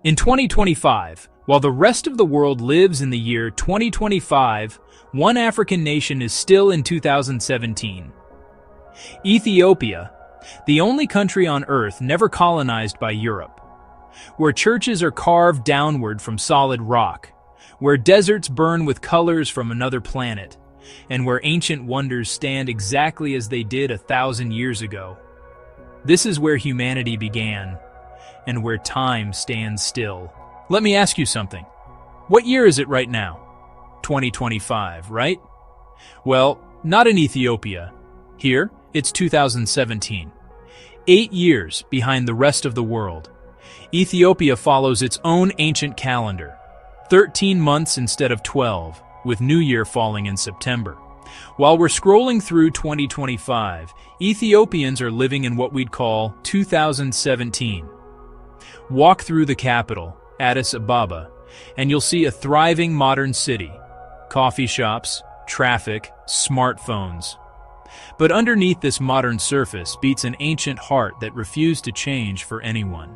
In 2025, while the rest of the world lives in the year 2025, one African nation is still in 2017. Ethiopia, the only country on Earth never colonized by Europe, where churches are carved downward from solid rock, where deserts burn with colors from another planet, and where ancient wonders stand exactly as they did 1,000 years ago. This is where humanity began, and where time stands still. Let me ask you something. What year is it right now? 2025, right? Well, not in Ethiopia. Here, it's 2017. 8 years behind the rest of the world. Ethiopia follows its own ancient calendar, 13 months instead of 12, with New Year falling in September. While we're scrolling through 2025, Ethiopians are living in what we'd call 2017. Walk through the capital, Addis Ababa, and you'll see a thriving modern city. Coffee shops, traffic, smartphones. But underneath this modern surface beats an ancient heart that refused to change for anyone.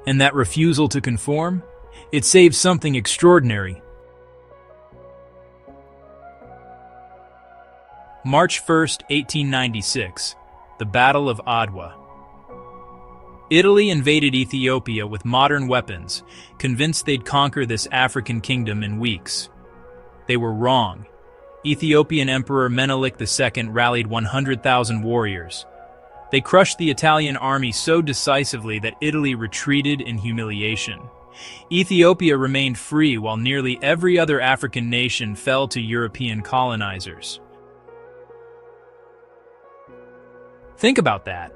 And that refusal to conform? It saves something extraordinary. March 1st, 1896, the Battle of Adwa. Italy invaded Ethiopia with modern weapons, convinced they'd conquer this African kingdom in weeks. They were wrong. Ethiopian Emperor Menelik II rallied 100,000 warriors. They crushed the Italian army so decisively that Italy retreated in humiliation. Ethiopia remained free while nearly every other African nation fell to European colonizers. Think about that.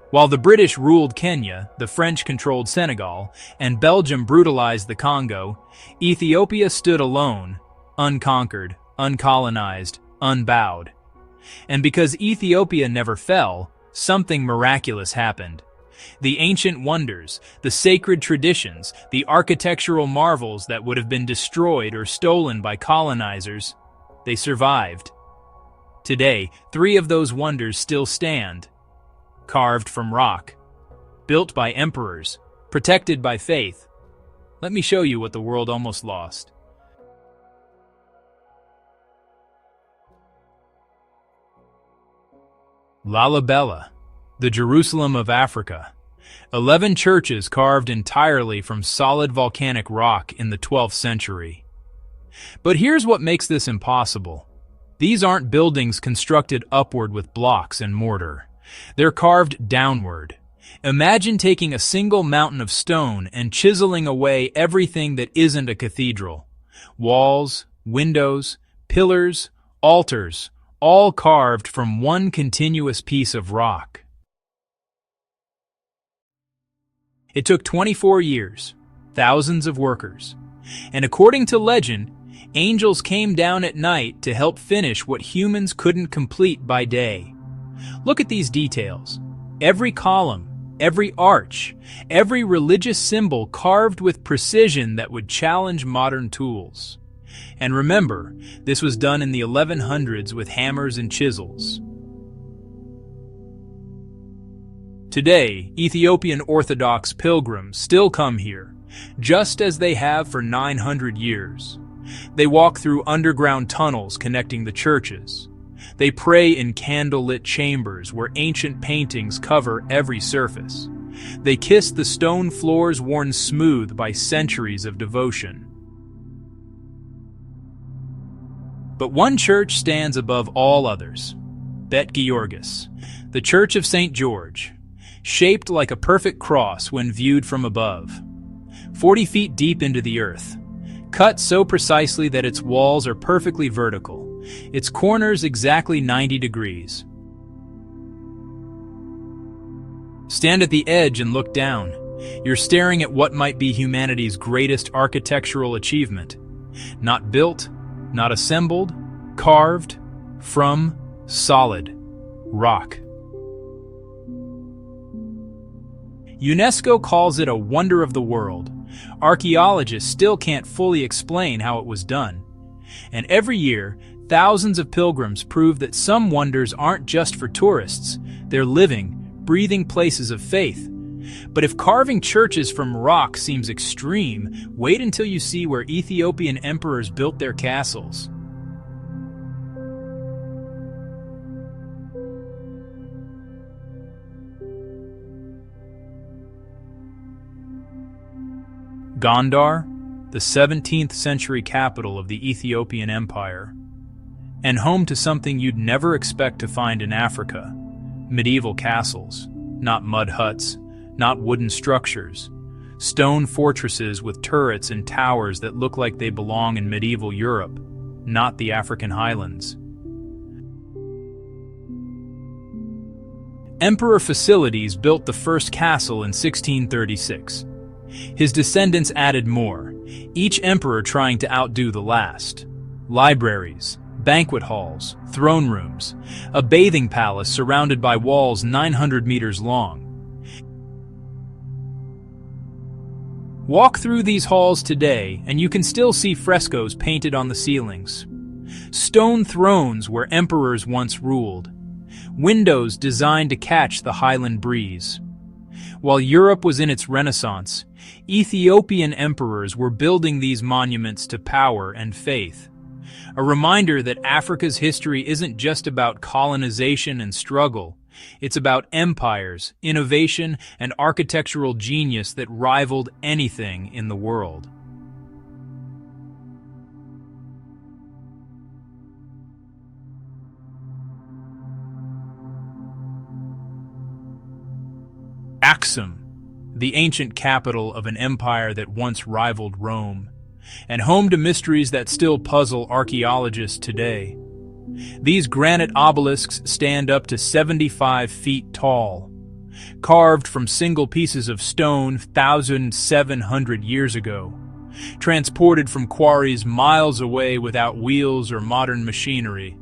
While the British ruled Kenya, the French controlled Senegal, and Belgium brutalized the Congo, Ethiopia stood alone, unconquered, uncolonized, unbowed. And because Ethiopia never fell, something miraculous happened. The ancient wonders, the sacred traditions, the architectural marvels that would have been destroyed or stolen by colonizers, they survived. Today, 3 of those wonders still stand. Carved from rock, built by emperors, protected by faith. Let me show you what the world almost lost. Lalibela, the Jerusalem of Africa. 11 churches carved entirely from solid volcanic rock in the 12th century. But here's what makes this impossible. These aren't buildings constructed upward with blocks and mortar. They're carved downward. Imagine taking a single mountain of stone and chiseling away everything that isn't a cathedral. Walls, windows, pillars, altars, all carved from one continuous piece of rock. It took 24 years, thousands of workers, and according to legend, angels came down at night to help finish what humans couldn't complete by day. Look at these details. Every column, every arch, every religious symbol carved with precision that would challenge modern tools. And remember, this was done in the 1100s with hammers and chisels. Today, Ethiopian Orthodox pilgrims still come here, just as they have for 900 years. They walk through underground tunnels connecting the churches. They pray in candlelit chambers where ancient paintings cover every surface. They kiss the stone floors worn smooth by centuries of devotion. But one church stands above all others. Bet Georgis, the Church of St. George, shaped like a perfect cross when viewed from above. 40 feet deep into the earth, cut so precisely that its walls are perfectly vertical, its corners exactly 90 degrees. Stand at the edge and look down. You're staring at what might be humanity's greatest architectural achievement. Not built, not assembled, carved from solid rock. UNESCO calls it a wonder of the world. Archaeologists still can't fully explain how it was done. And every year, thousands of pilgrims prove that some wonders aren't just for tourists. They're living, breathing places of faith. But if carving churches from rock seems extreme, wait until you see where Ethiopian emperors built their castles. Gondar, the 17th century capital of the Ethiopian Empire, and home to something you'd never expect to find in Africa: medieval castles, not mud huts, not wooden structures, stone fortresses with turrets and towers that look like they belong in medieval Europe, not the African highlands. Emperor Facilities built the first castle in 1636. His descendants added more, each emperor trying to outdo the last. Libraries, banquet halls, throne rooms, a bathing palace surrounded by walls 900 meters long. Walk through these halls today and you can still see frescoes painted on the ceilings. Stone thrones where emperors once ruled. Windows designed to catch the highland breeze. While Europe was in its renaissance, Ethiopian emperors were building these monuments to power and faith. A reminder that Africa's history isn't just about colonization and struggle. It's about empires, innovation, and architectural genius that rivaled anything in the world. Axum, the ancient capital of an empire that once rivaled Rome, and home to mysteries that still puzzle archaeologists today. These granite obelisks stand up to 75 feet tall, carved from single pieces of stone 1,700 years ago, transported from quarries miles away without wheels or modern machinery.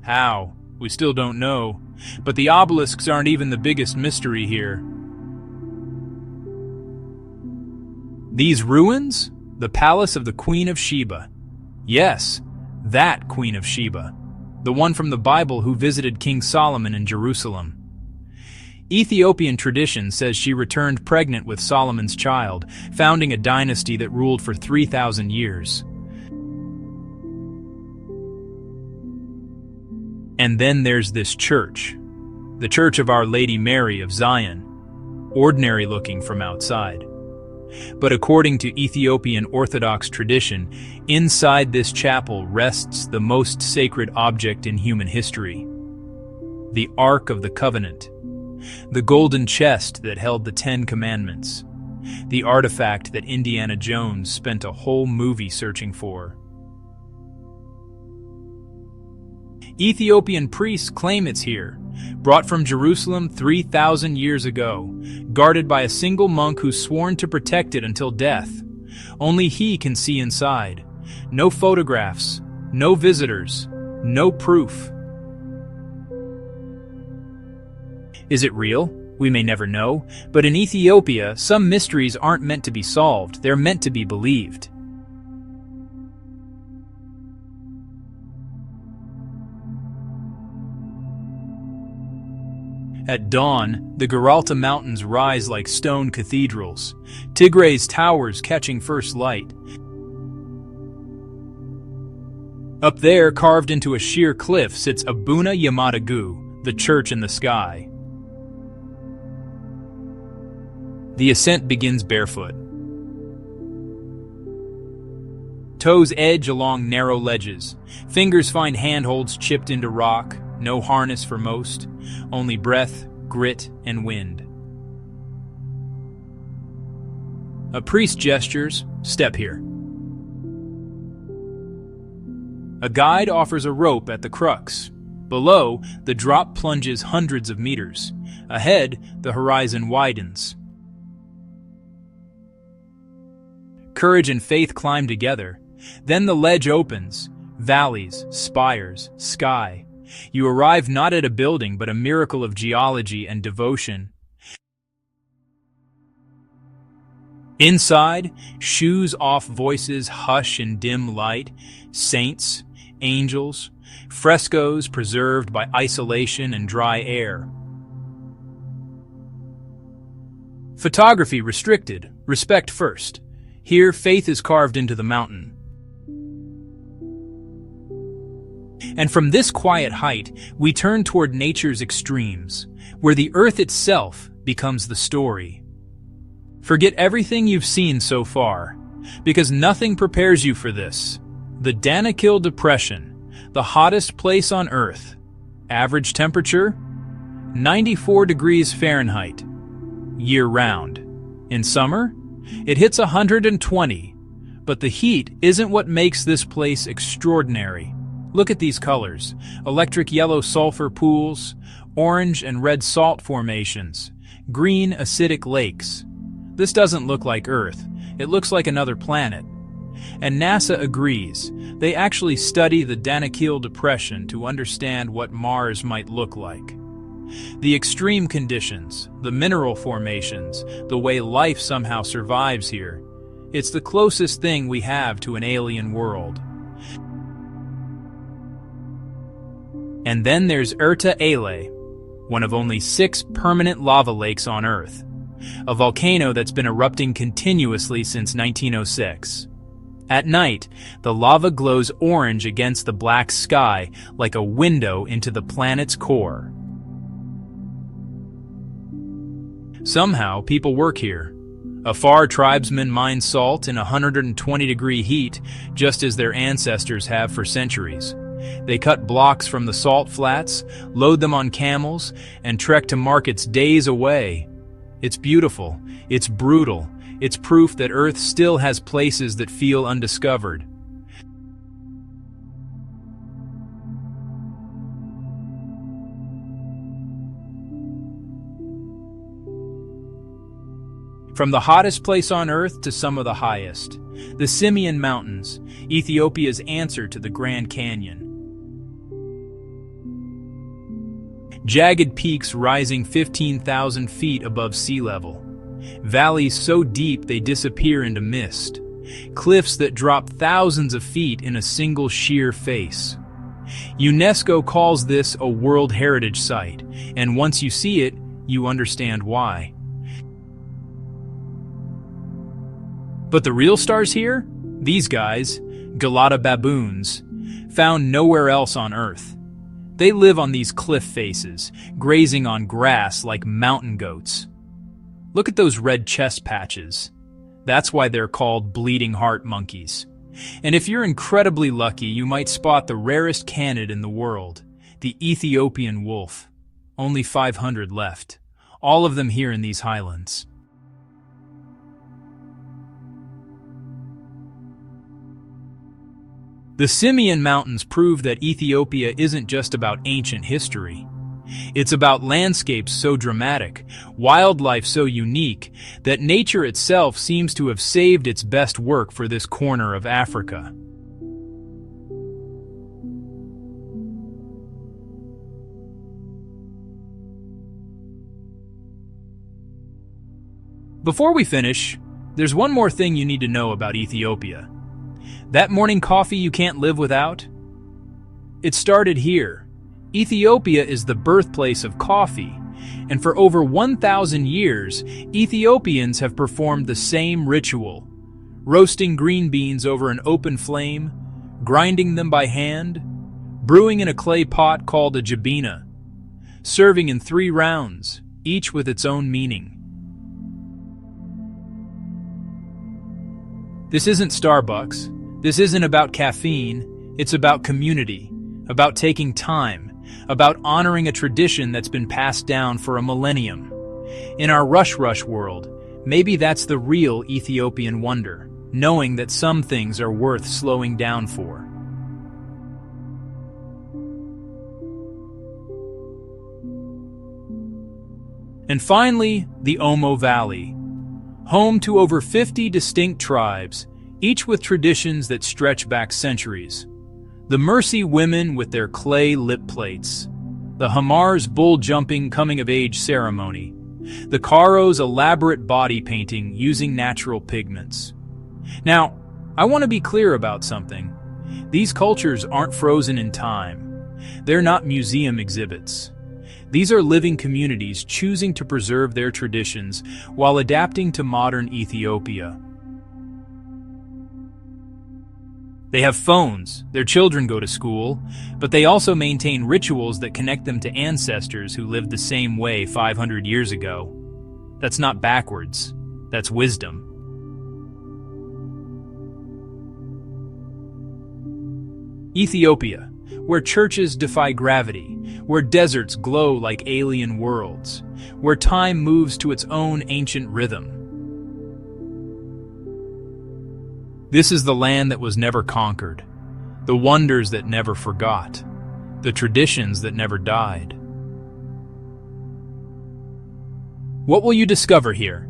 How? We still don't know, but the obelisks aren't even the biggest mystery here. These ruins? The palace of the Queen of Sheba. Yes, that Queen of Sheba. The one from the Bible who visited King Solomon in Jerusalem. Ethiopian tradition says she returned pregnant with Solomon's child, founding a dynasty that ruled for 3,000 years. And then there's this church, the Church of Our Lady Mary of Zion, ordinary looking from outside. But according to Ethiopian Orthodox tradition, inside this chapel rests the most sacred object in human history: the Ark of the Covenant, the golden chest that held the 10 Commandments, the artifact that Indiana Jones spent a whole movie searching for. Ethiopian priests claim it's here, brought from Jerusalem 3,000 years ago, guarded by a single monk who's sworn to protect it until death. Only he can see inside. No photographs, no visitors, no proof. Is it real? We may never know, but in Ethiopia, some mysteries aren't meant to be solved, they're meant to be believed. At dawn, the Erta Mountains rise like stone cathedrals, Tigray's towers catching first light. Up there, carved into a sheer cliff, sits Abuna Yamadagu, the church in the sky. The ascent begins barefoot. Toes edge along narrow ledges. Fingers find handholds chipped into rock. No harness for most, only breath, grit, and wind. A priest gestures, "Step here." A guide offers a rope at the crux. Below, the drop plunges hundreds of meters. Ahead, the horizon widens. Courage and faith climb together. Then the ledge opens. Valleys, spires, sky. You arrive not at a building, but a miracle of geology and devotion. Inside, shoes off, voices hush in dim light, saints, angels, frescoes preserved by isolation and dry air. Photography restricted, respect first. Here, faith is carved into the mountain. And from this quiet height, we turn toward nature's extremes, where the earth itself becomes the story. Forget everything you've seen so far, because nothing prepares you for this. The Danakil Depression, the hottest place on Earth. Average temperature? 94 degrees Fahrenheit. Year-round. In summer, it hits 120, but the heat isn't what makes this place extraordinary. Look at these colors: electric yellow sulfur pools, orange and red salt formations, green acidic lakes. This doesn't look like Earth, it looks like another planet. And NASA agrees. They actually study the Danakil Depression to understand what Mars might look like. The extreme conditions, the mineral formations, the way life somehow survives here. It's the closest thing we have to an alien world. And then there's Erta, one of only 6 permanent lava lakes on Earth. A volcano that's been erupting continuously since 1906. At night, the lava glows orange against the black sky like a window into the planet's core. Somehow, people work here. Afar tribesmen mine salt in 120-degree heat, just as their ancestors have for centuries. They cut blocks from the salt flats, load them on camels, and trek to markets days away. It's beautiful, it's brutal, it's proof that Earth still has places that feel undiscovered. From the hottest place on Earth to some of the highest, the Simien Mountains, Ethiopia's answer to the Grand Canyon. Jagged peaks rising 15,000 feet above sea level. Valleys so deep they disappear into mist. Cliffs that drop thousands of feet in a single sheer face. UNESCO calls this a World Heritage Site, and once you see it, you understand why. But the real stars here? These guys, Galata baboons, found nowhere else on Earth. They live on these cliff faces, grazing on grass like mountain goats. Look at those red chest patches. That's why they're called bleeding heart monkeys. And if you're incredibly lucky, you might spot the rarest canid in the world, the Ethiopian wolf. Only 500 left, all of them here in these highlands. The Simien Mountains prove that Ethiopia isn't just about ancient history. It's about landscapes so dramatic, wildlife so unique, that nature itself seems to have saved its best work for this corner of Africa. Before we finish, there's one more thing you need to know about Ethiopia. That morning coffee you can't live without? It started here. Ethiopia is the birthplace of coffee, and for over 1,000 years, Ethiopians have performed the same ritual, roasting green beans over an open flame, grinding them by hand, brewing in a clay pot called a jabina, serving in 3 rounds, each with its own meaning. This isn't Starbucks. This isn't about caffeine, it's about community, about taking time, about honoring a tradition that's been passed down for a millennium. In our rush world, maybe that's the real Ethiopian wonder, knowing that some things are worth slowing down for. And finally, the Omo Valley, home to over 50 distinct tribes, each with traditions that stretch back centuries. The Mercy women with their clay lip plates, the Hamar's bull-jumping coming-of-age ceremony, the Karo's elaborate body painting using natural pigments. Now, I want to be clear about something. These cultures aren't frozen in time. They're not museum exhibits. These are living communities choosing to preserve their traditions while adapting to modern Ethiopia. They have phones, their children go to school, but they also maintain rituals that connect them to ancestors who lived the same way 500 years ago. That's not backwards, that's wisdom. Ethiopia, where churches defy gravity, where deserts glow like alien worlds, where time moves to its own ancient rhythm. This is the land that was never conquered, the wonders that never forgot, the traditions that never died. What will you discover here?